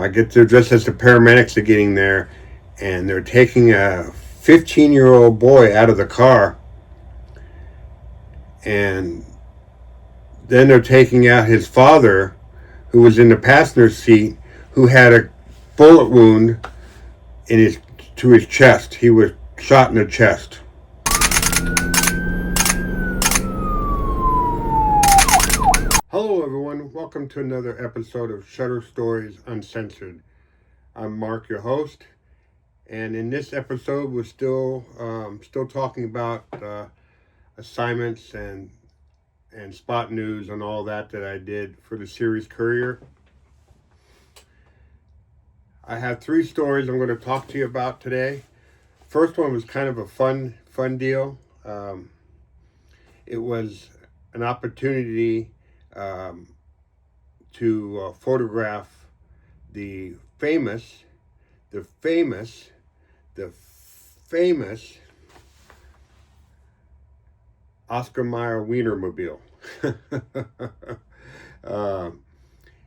I get there just as the paramedics are getting there, and they're taking a 15-year-old boy out of the car, and then they're taking out his father, who was in the passenger seat, who had a bullet wound in his to his chest. He was shot in the chest. Hello everyone, welcome to another episode of Shutter Stories Uncensored. I'm Mark, your host, and in this episode we're still talking about assignments and spot news and all that I did for the series Courier. I have 3 stories I'm going to talk to you about today. First one was kind of a fun deal. It was an opportunity to photograph the famous Oscar Mayer Wienermobile.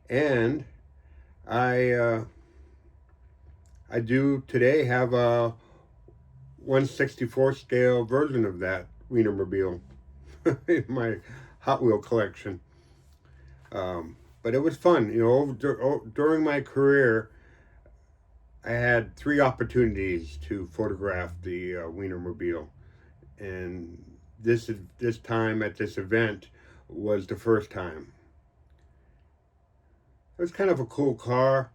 And I do today have a 1/64 scale version of that Wienermobile in my Hot Wheel collection. But it was fun. You know, during my career, I had 3 opportunities to photograph the Wienermobile, and this time at this event was the first time. It was kind of a cool car,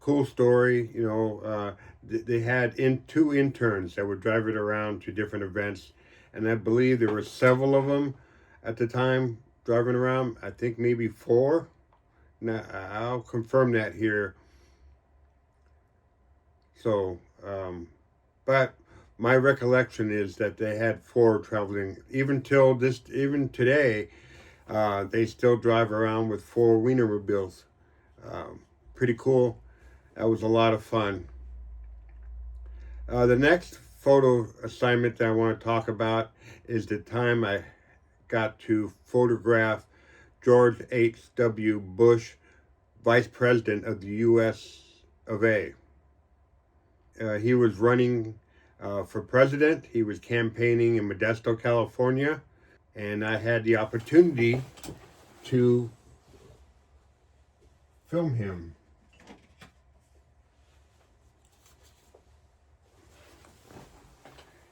cool story. You know, they had 2 interns that would drive it around to different events, and I believe there were several of them at the time driving around. I think maybe 4. Now I'll confirm that here. So, but my recollection is that they had 4 traveling. Even today, they still drive around with 4 Wienermobiles. Pretty cool. That was a lot of fun. The next photo assignment that I want to talk about is the time I got to photograph George H.W. Bush, Vice President of the U.S. of A. He was running for president. He was campaigning in Modesto, California, and I had the opportunity to film him.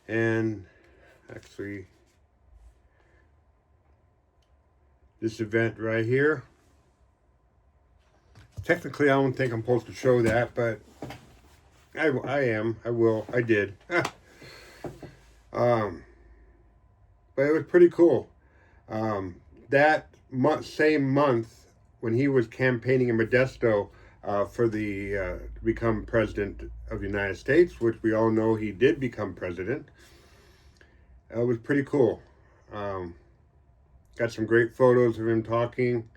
And actually, this event right here, technically I don't think I'm supposed to show that, but I did. But it was pretty cool. That same month, when he was campaigning in Modesto for to become president of the United States, which we all know he did become president, it was pretty cool. Got some great photos of him talking.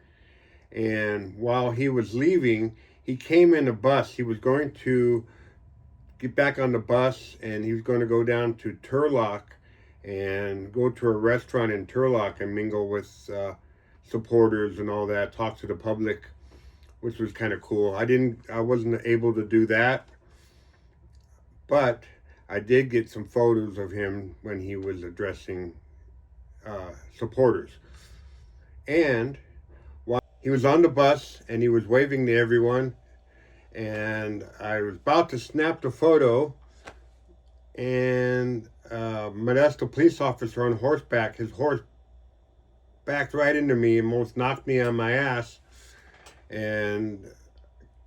And while he was leaving, he came in a bus. He was going to get back on the bus, and he was going to go down to Turlock and go to a restaurant in Turlock and mingle with supporters and all that, talk to the public, which was kind of cool. I wasn't able to do that, but I did get some photos of him when he was addressing supporters. And while he was on the bus and he was waving to everyone, and I was about to snap the photo, and Modesto police officer on horseback, his horse backed right into me and almost knocked me on my ass, and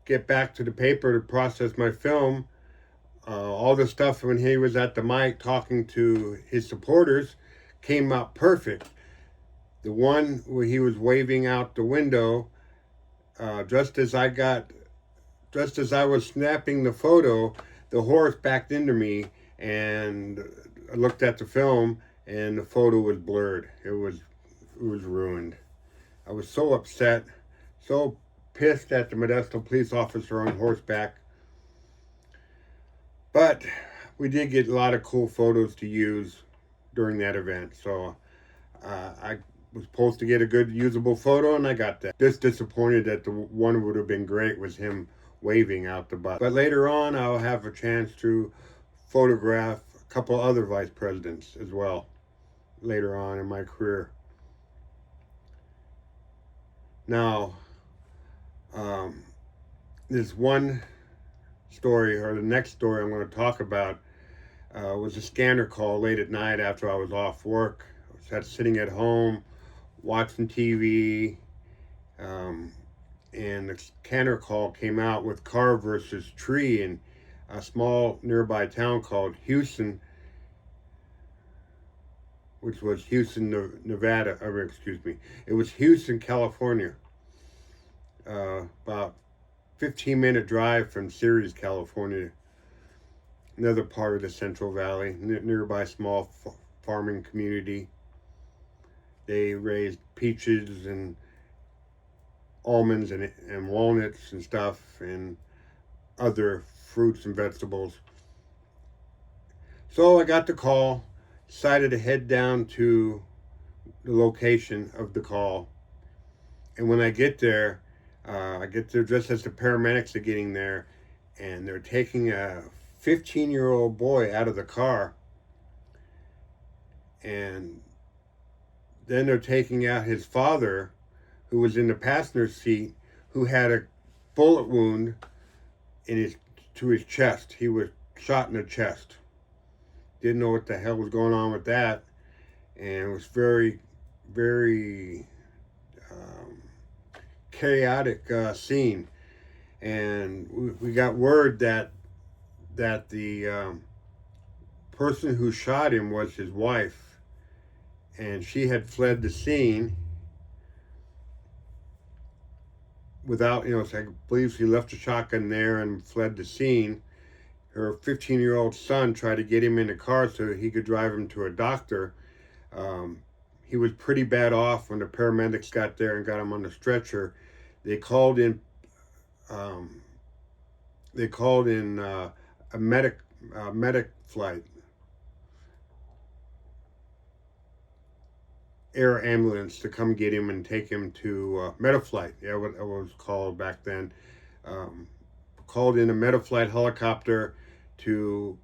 get back to the paper to process my film. All the stuff when he was at the mic talking to his supporters came out perfect. The one where he was waving out the window, just as I was snapping the photo, the horse backed into me, and I looked at the film, and the photo was blurred. It was ruined. I was so upset, so pissed at the Modesto police officer on horseback. But we did get a lot of cool photos to use during that event. So I was supposed to get a good usable photo, and I got that. Just disappointed that the one would have been great was him waving out the bus. But later on, I'll have a chance to photograph a couple other vice presidents as well later on in my career. Now, this one story, or the next story I'm going to talk about, was a scanner call late at night after I was off work. I was sitting at home watching TV, and the scanner call came out with car versus tree in a small nearby town called Houston, which was Houston, Nevada, or excuse me, it was Houston, California. About 15-minute drive from Ceres, California, another part of the Central Valley, nearby small farming community. They raised peaches and almonds and walnuts and stuff, and other fruits and vegetables. So I got the call, decided to head down to the location of the call. And when I get there just as the paramedics are getting there, and they're taking a 15-year-old boy out of the car. And then they're taking out his father, who was in the passenger seat, who had a bullet wound to his chest. He was shot in the chest. Didn't know what the hell was going on with that. And it was very, very chaotic scene. And we got word that the person who shot him was his wife, and she had fled the scene without, so I believe she left the shotgun there and fled the scene. Her 15-year-old son tried to get him in the car so he could drive him to a doctor. He was pretty bad off when the paramedics got there and got him on the stretcher. They called in a medic flight, air ambulance, to come get him and take him to Metaflight. Yeah, what it was called back then. Called in a Metaflight helicopter to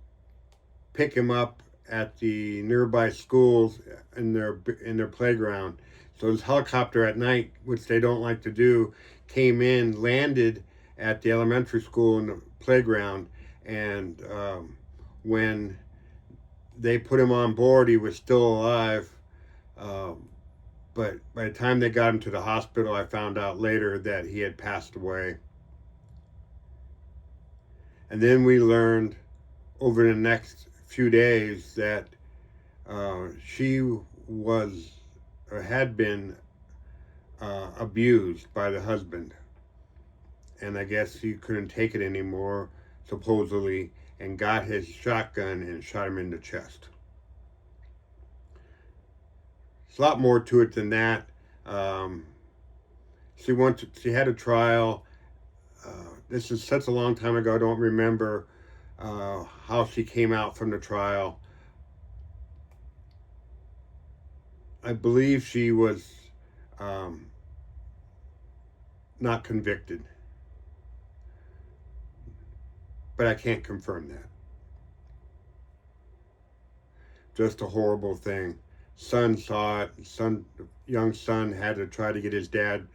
pick him up at the nearby schools in their playground. So this helicopter at night, which they don't like to do, came in, landed at the elementary school in the playground, and when they put him on board, he was still alive. But by the time they got him to the hospital, I found out later that he had passed away. And then we learned over the next few days that she was or had been abused by the husband. And I guess he couldn't take it anymore, supposedly, and got his shotgun and shot him in the chest. There's a lot more to it than that. She had a trial. This is such a long time ago, I don't remember how she came out from the trial. I believe she was not convicted, but I can't confirm that. Just a horrible thing. Son saw it. Young son had to try to get his dad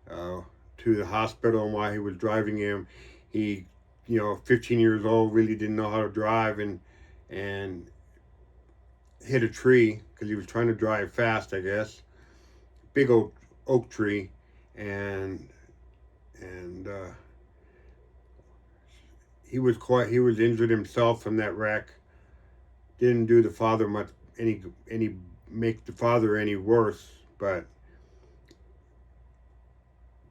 to the hospital, and while he was driving him, he, 15 years old, really didn't know how to drive, and hit a tree because he was trying to drive fast, I guess. Big oak tree, and he was injured himself from that wreck. Didn't do the father much make the father any worse, but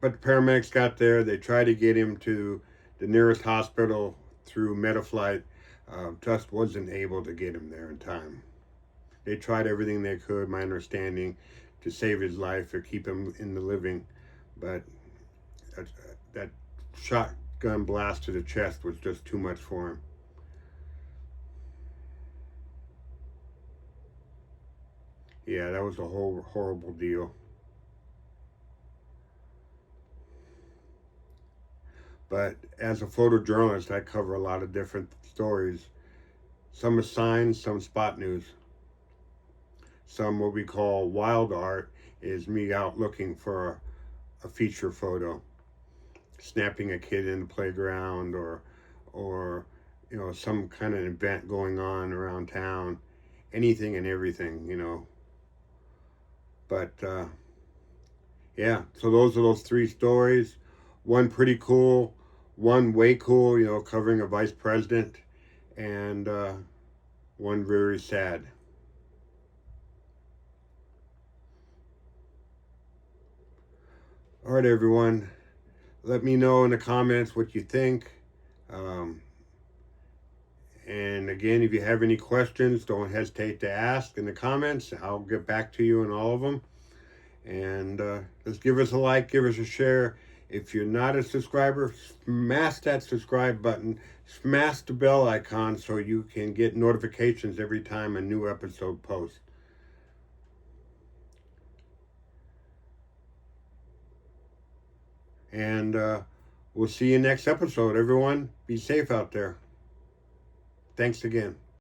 the paramedics got there. They tried to get him to the nearest hospital through Metaflight. Just wasn't able to get him there in time. They tried everything they could, my understanding, to save his life or keep him in the living, but that shotgun blast to the chest was just too much for him. Yeah, that was a whole horrible deal. But as a photojournalist, I cover a lot of different stories. Some are signs, some spot news. Some what we call wild art is me out looking for a feature photo, snapping a kid in the playground, or some kind of event going on around town, anything and everything, But yeah, so those are those three stories. One pretty cool, one way cool, covering a vice president, and one very sad. All right, everyone. Let me know in the comments what you think. Um, and again, if you have any questions, don't hesitate to ask in the comments. I'll get back to you on all of them. And just give us a like, give us a share. If you're not a subscriber, smash that subscribe button, smash the bell icon so you can get notifications every time a new episode posts. And we'll see you next episode, everyone. Be safe out there. Thanks again.